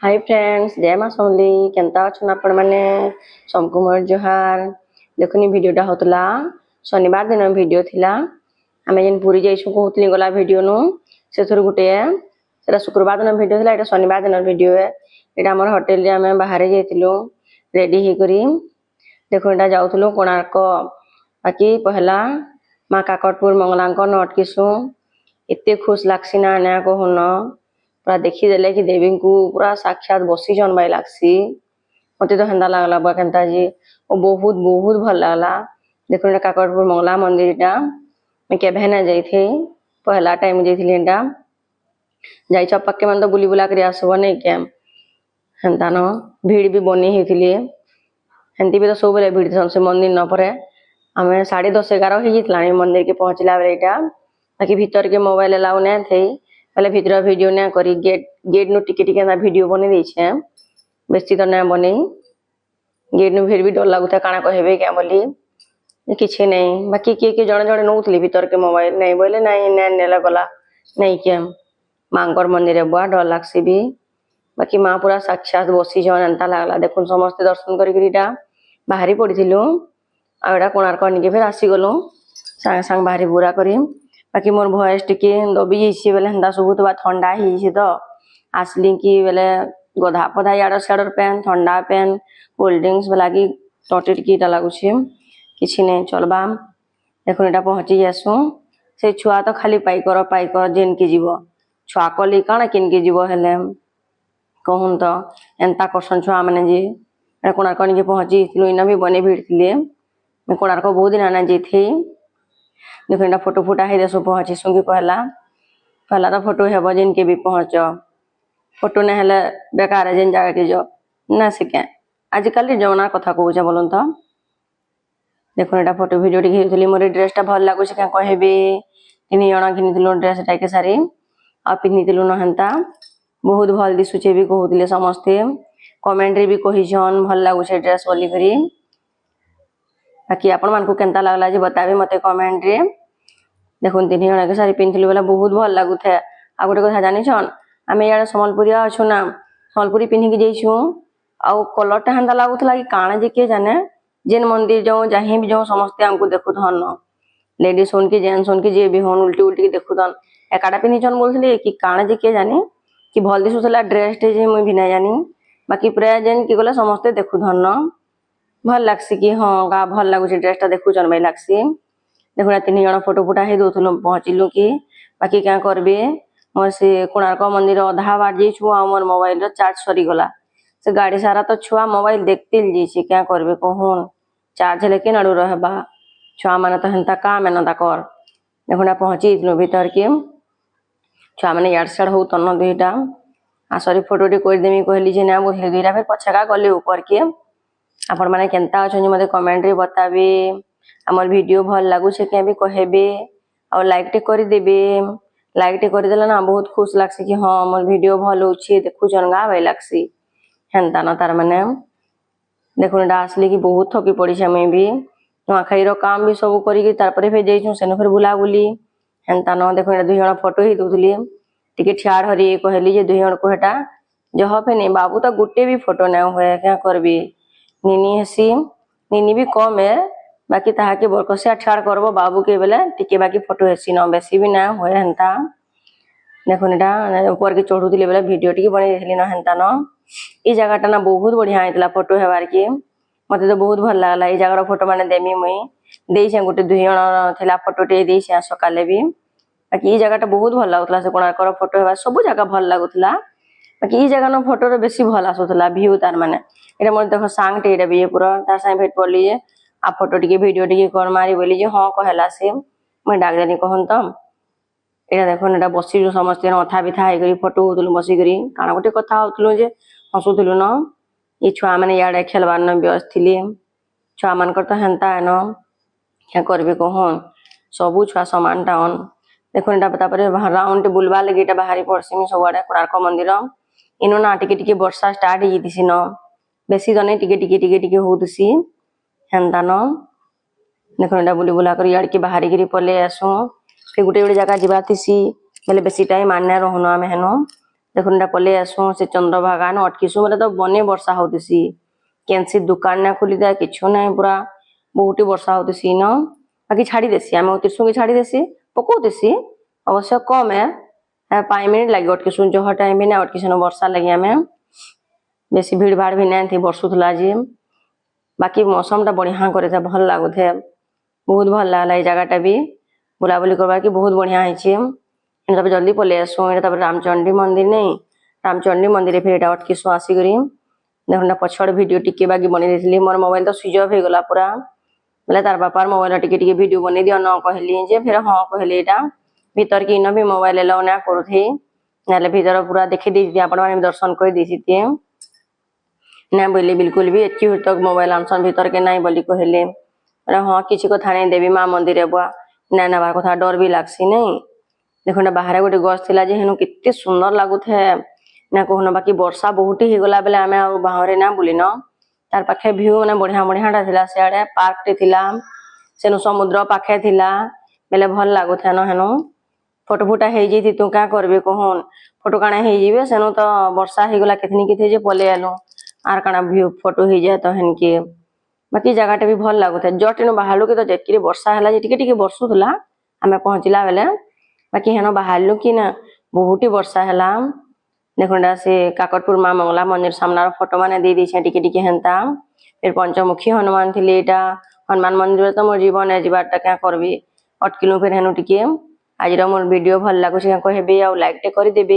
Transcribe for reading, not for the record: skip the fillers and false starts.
Hi friends, जय माँ समली केनता अच्छन आपण मैंने सबको मोर जोहार। देखुनी वीडियोटा होतला शनिवार दिन वीडियो थिला। आमे जेन पूरी जाइछु कहतली गला वीडियो नु से थोर गुटे सेटा शुक्रवार दिन वीडियो थिला। एटा शनिवार दिन वीडियो है। एटा हमर होटल रे आमे बाहर जाइतिलु रेडी हे करी। देखो एटा जाउथलु कोणार्क बाकी पहला माँ काकटपुर मंगलांक नट किसु एते खुश लागसी ना ना कहन पूरा देखी देले कि देवी को पूरा साक्षात बसी जन बाई लागसी। मत तो हेन्दा लागला बा केनता जी ओ बहुत बहुत भल लागला। देखो एटा काकटपुर मंगला मंदिर टा मैं केभे ना जाइथे पहला टाइम जाइथिले एटा जाई छ पक्के मन तो बुली बुला करी आसबो नै के हेन्ता न भीड़ भी बनी हेथिले। हेंती भी तो सब बेले भीड़ से मंदिर न परे हमें 10:30 11 हो जितला मंदिर के पहुंचला बेले एटा ताकि भीतर के मोबाइल अलाउ नै थे। पहले भीतर वीडियो ना करी गेट नु टिके टिके ना वीडियो बने दै छे बेसी तो ना बने। गेट नु फिर भी डर लागुता काना कहबे क्या बोली किछि नै बाकी के जण जण नउथली भीतर के मोबाइल नै बोले नै नै नेला गला नै के मांकर मंदिर बुआ डर लागसी भी बाकी माँ पूरा साक्षात बसी जन एंता लागला। देखुन समस्त दर्शन करी करीटा बाहरी पड़िथिलु आडा कोणार्क निके फिर आसी गलो संग संग बाहरी बुरा करी। बाकी मोर वॉइस टिके दबी जाइए बेले हेन्दा सबुत बा ठंडा ही तो आसली कि बेले गधा पधा याडर सियाडर पेन ठंडा पेन कोल्ड ड्रिंक्स लगी टटे टिके लगुचे किसी नहीं चलबा। देखो एटा पहुंची जासु से छुआ तो खाली पाइकर जेन के जीव छुआ कली काना किन के जीव हेले कहून तो एंता करसन छुआ माने जी कोणार्क निके पहुंची इना भी बने भीड़ थिले। मैं कोणार्क बहुत दिन आना जाइथी। देखो एटा फोटो फुटा है देसो पहुंची सुंगी पहला तो फोटो हेबो जिन के भी पहुंच फोटो न हेले बेकार जेन जगह के जो ना सके आजकल जमाना कथा कहूचे बोलन तो। देखो एटा फोटो वीडियो टी घेथली मोर ड्रेस टा भल लागुचे क्या कहबे तिनी जणा घिनिथिलु ड्रेस टा के सारी आ पिन्हिथिलु न हंता बहुत भल दिसुचे भी कहउतिले समस्ते कमेंट रे भी कहिजन भल लागुचे ड्रेस बोली करी। बाकी आपण मान को केनता लागला जे बताबे मते कमेंट रे। देखुन तीन जण के सारी पिन्थिलु वाला बहुत भल लागुथे। आ गोटे कथा जानि छन आमे यार समलपुरिया अछु ना समलपुरी पिन्हि के जइछु आ कलर टा हंदा लागुथला कि काना जे के जाने जेन मंदिर जाऊ जहीं भी जाऊ समस्ते हमको देखुथन लेडीज होन के जेंट्स होन के जे भी होन उल्टी उल्टी के देखुथन एकाडा पिन्हि छन बोलथले कि काना जे के जाने कि भल दिसुथला ड्रेस टे जे मुई भी ना जानी बाकी प्राय जेन कि गला समस्ते देखुथन भल लागसी कि हां गा भल लागुचे ड्रेस टा देखुचन भाई लागसी। देखो तीन जण फोटो फुटा ही दउथलु पहुंचिलु कि बाकी क्या करबे मोर से कोणार्क मंदिर अधा बार जाइछु आ मोर मोबाइल रो चार्ज सरी गला से गाड़ी सारा तो छुआ मोबाइल देखते जाइछि क्या करबे कहून चार्ज लेके नडु रहबा छुआ माने तो हेंता काम एना कर। देखो ना पहुंची इतनो भीतर के छुआ माने यार सड़ हो तन दुईटा आ सरी फोटो टी कोइ देमी कहली जे ना बोलले दुईटा फिर पछका गले ऊपर के आपण माने केनता अछन मते कमेंट रे बताबे हमर वीडियो भल लागुचे के भी कहबे और लाइक टे कर देबे। लाइक टे कर देला ना बहुत खुश लागसी कि हां हमर वीडियो भल होछि देखु जनगा भाई लागसी हेनता न तार माने। देखो ना असली कि बहुत थकी पड़ी छै मैं भी नुआखाई रो काम भी सब करी के तार परे फे जइछु सेनो फिर बुला बुली हेनता न। देखो ना दुई जण फोटो ही दउथली टिके ठियाड़ हरी कहली जे दुई जण को हेटा जह पे नहीं बाबू तो गुटे भी फोटो ना होए क्या करबी निनी हसी निनी भी कम है बाकी ताहा के बरकसे ठाड़ करबो बाबू के बेले टिके बाकी फोटो हेसी न बेसी भी ना होए हेनता। देखो नेटा ऊपर के चढ़ुतिले बेले वीडियो टिके बने देथिली न हेनता न। ई जगह टा ना बहुत बढ़िया आइतला फोटो हेबार के मते तो बहुत भल लागला। ई जगह रो फोटो माने देमी मुई देई छे गुटे दुई जण थिला फोटो टे देई छे सकाले भी बाकी ई जगह टा बहुत भल लागुतला से कोणार्क रो फोटो हेबा सब जगह भल लागुतला बाकी ई जगह न फोटो रो बेसी भल आसुतला व्यू तार माने एटा मोर देखो सांग टे एटा भी पूरा तार साइ भेट पड़ली जे आ फोटो टिके वीडियो टिके कर मारी बोली जे हां कहला से मैं डाक देनी कहन त एटा देखो नेटा बसी जो समस्त अथा बिथा हे करी फोटो होतलु बसी करी काना गोटे कथा होतलु जे हसुतलु न ई छुआ माने याडे खेलबार न व्यस्त थिले छुआ मानकर तो हेनता है न क्या करबे कहन सबु छुआ समान टाउन। देखो नेटा पता परे राउंड बुलवा लगे एटा बाहरी पड़सी में सबआडे कोणार्क मंदिर इनो ना टिके टिके वर्षा स्टार्ट ही दिसी न बेसी तो नहीं टिके टिके टिके टिके होदसी हेनता न। देखो एटा बुली बुला कर याड के बाहरी गिरी पले आसु फिर गुटे गुटे जगह जिबा थिसी बेले बेसी टाइम आने रहनो आमे हेनो देखुन पले आसू से चंद्रभागा न अटकीसु मतलब तो बने वर्षा होतीसी कैंसी दुकान ना खुली था किछु ना पूरा बहुत वर्षा होतीसी न बाकी छाड़ी देसी आम तीसु की छाड़ी देसी पको देसी अवश्य कम है 5 मिनट लगे अटकीसु जो टाइम भी ना अटकीसु वर्षा लगी आम बेसी भीड़ भाड़ भी नहीं थी बरसुला जी बाकी मौसम टा बढ़िया करे भल लगुथे बहुत भल लगला ये जगहटा भी बुलाबुली करवा की बहुत बढ़िया है जल्दी पलि आसू रामचंडी मंदिर नहीं रामचंडी मंदिर फिर अटकीसु आसिक देखना पछड़ भिड टिके बाकी बनी दी मोर मोबाइल तो स्विच ऑफ हो गला पूरा बोले तार बापार मोबाइल टिके भिड बन दियो न कहली जे फिर हाँ कहली यहाँ भीतर की इन भी मोबाइल एलाउ ना करुथी ना भीतर पूरा देखी दी आपण मैंने दर्शन कर दी ना बोली बिल्कुल भी एति तक मोबाइल आनसन भीतर के नहीं बोली कहले हाँ किसी कथा नहीं देवी माँ मंदिर बुआ ना नबार कथा डर भी लगसी नहीं देखो बाहर गोटे गछ थी हेनु केते सुंदर लगुथे ना कहून बाकी वर्षा बहुत ही गला बेले आम बाहर ना बुलिन तार पाखे भ्यू मैंने बढ़िया बढ़िया था सियाड़े पार्क टे थिला सेनु समुद्र पाखे थिला बेले भल लगुथे न हेनु फोटो फुटा हो जाती तू क्या करबे कहून फोटो काना हो सेनु तो वर्षा हो गला कितनी किथे पलि आलु आर काना भ्यू फोटो हो जाए तो हेन के बाकी जगह भी भल लगुथे जट इन बाहर के तो जेटकी वर्षा है टिके बरसुला आम पहुँचला बेले बाकी हेन बाहर कि ना बहुत ही वर्षा है देखा से काकटपुर माँ मंगला मंदिर सामनार फोटो मैंने दे दी टिके हेन्ता फिर पंचमुखी हनुमान थी यहाँ हनुमान मंदिर तो मोर जीवन है जीवारटा क्या करबी अटकिलु फिर हेनु टिके आज मोर वीडियो भल लगुच कहबे आ लाइक टे कर देबे।